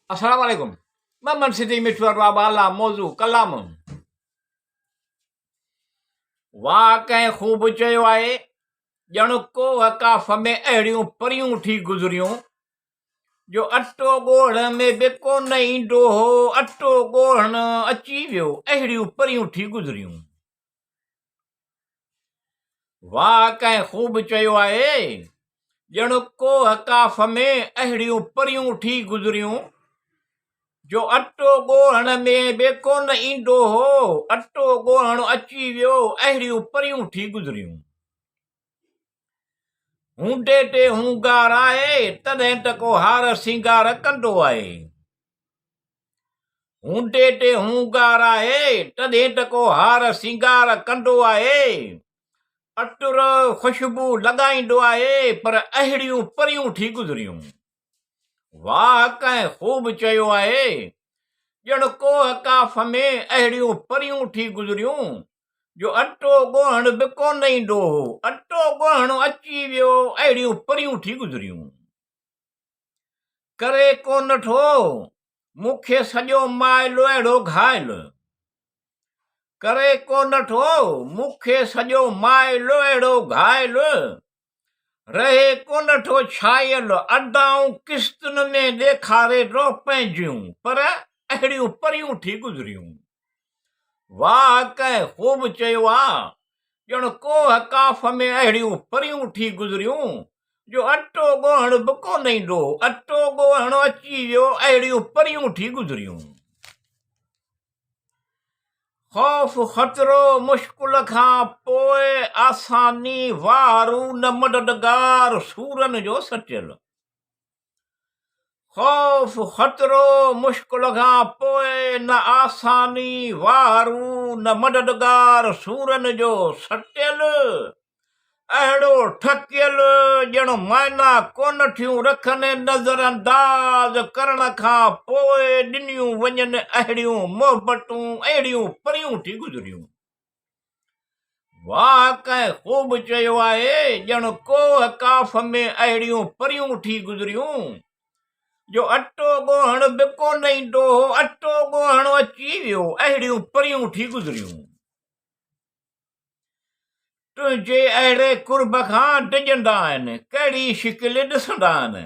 Assalamualaikum. Maman Siti Mishwar Babala मौजू कलाम वाह कंहिं ख़ूब चयो आहे ॼण को हकाफ़ में अहिड़ियूं परियूं थी गुज़रियूं जो अटो ॻोढ़ण में बि कोन ईंदो हो अटो ॻोढ़ण अची वियो अहिड़ियूं परियूं थी गुज़रियूं। वाह कंहिं ख़ूब चयो आहे ॼण को हकाफ़ में अहिड़ियूं परियूं थी गुज़रियूं जो अटो ॻोढ़ण में बि कोन ईंदो हो अटो ॻोढ़ण अची वियो अहिड़ियूं परियूं थी गुज़रियूं। हूंदे ते हूंगार आहे तॾहिं त को हार सिंगार कंदो आहे। हूंदे ते हूंगार आहे तॾहिं त को हार सिंगार कंदो आहे। अतुर ख़ुशबू लॻाईंदो आहे पर अहिड़ियूं परियूं थी गुज़रियूं। वाह कंहिं ख़ूब चयो आहे ॼण को हकाफ़ में अहिड़ियूं परियूं थी गुज़रियूं जो अटो ॻोढ़ण बि कोन ईंदो हो अटो ॻोढ़ण अची वियो अहिड़ियूं परियूं थी गुज़रियूं। करे कोन थो मूंखे सॼो माइलो अहिड़ो घायल करे कोन थो मूंखे सॼो माइलो अहिड़ो घायल रहे कोन थो छायल अदाऊं किस्तुनि में ॾेखारे थो पंहिंजियूं पर अहिड़ियूं परियूं थी गुज़रियूं। वाह कंहिं ख़ूब चयो आहे ॼण को हकाफ़ में अहिड़ियूं परियूं थी गुज़रियूं जो अटो ॻोढ़ण बि कोन ईंदो अटो ॻोढ़ण अची वियो अहिड़ियूं परियूं थी गुज़रियूं। ख़ौफ़ ख़तरो मुश्किल खां पोइ आसानी वारू न मददगार सूरनि जो सटियल ख़ौफ़ ख़तरो मुश्किल खां पोइ न आसानी वारू न मददगार सूरनि जो सटियल अहिड़ो ठकियल ॼण माइना कोन थियूं रखनि नज़र अंदाज़ करण खां पोइ ॾिनियूं वञनि अहिड़ियूं मोहबतूं अहिड़ियूं परियूं थी गुज़रियूं। वाह कंहिं ख़ूब चयो आहे ॼण को हकाफ़ में अहिड़ियूं परियूं थी गुज़रियूं जो अटो ॻोढ़ण बि कोन ईंदो हो अटो ॻोढ़ण अची वियो अहिड़ियूं परियूं थी गुज़रियूं। तुंहिंजे अहिड़े कुर्ब खां डिॼंदा आहिनि कहिड़ी शिकिल ॾिसंदा आहिनि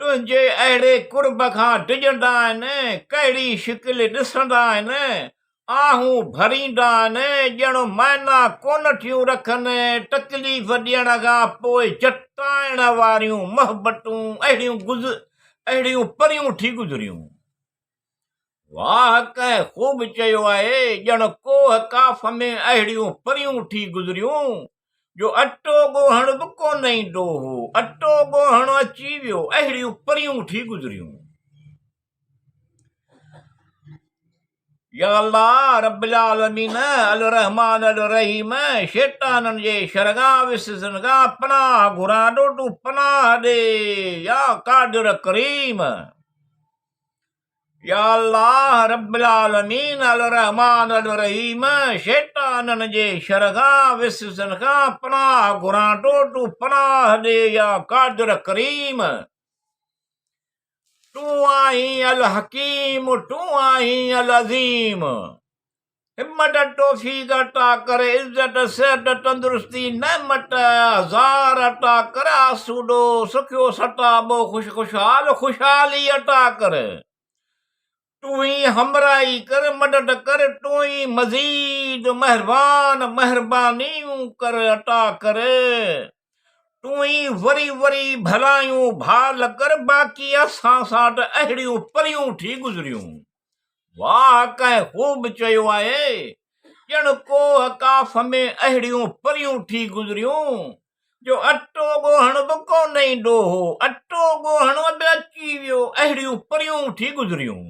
तुंहिंजे अहिड़े कुर्ब खां डिॼंदा आहिनि कहिड़ी शिकिल ॾिसंदा आहिनि आहूं भरींदा आहिनि ॼण माइना कोन थियूं रखनि तकलीफ़ ॾियण खां पोइ जताइण वारियूं मोहबतूं अहिड़ियूं परियूं थी गुज़रियूं। वाह कंहिं ख़ूब चयो आहे ॼण को हकाफ़ में अहिड़ियूं परियूं थी गुज़रियूं जो अटो ॻोढ़ण बि कोन ईंदो हो अटो ॻोढ़ण अची वियो अहिड़ियूं परियूं थी गुज़रियूं। या अल्लाह रब्बिल आलमीन अल रहमान अल रहीम शैताननि जे शरगाह विसनि खां पनाह घुरां थो तूं पनाह ॾे या कादिर करीम। या अल्लाह रब्बिल आलमीन अल रहमान अल रहीम शैताननि जे शरगाह विसनि खां पनाह घुरां थो तूं पनाह ॾे या कादिर करीम। तूं आहीं अल हकीम तूं आहीं अल अज़ीम हिम्मत तौफ़ीक़ अता करे इज़्ज़त सेहत तंदुरुस्ती नेमत हज़ार अता कर आसूदो सुखियो सताबो खुशहाल खुशहाली अता कर तूं ही हमराही कर मदद कर तूं ही मज़ीद मेहरबानियूं कर अता कर तूं ही वरी वरी भलायूं भाल कर बाक़ी असां सां त अहिड़ियूं परियूं थी गुज़रियूं। वाह कंहिं ख़ूब चयो आहे ॼण को हकाफ़ में अहिड़ियूं परियूं थी गुज़रियूं जो अटो ॻोढ़ण बि कोन ईंदो हो अटो ॻोढ़ण बि अची वियो अहिड़ियूं परियूं थी गुज़रियूं।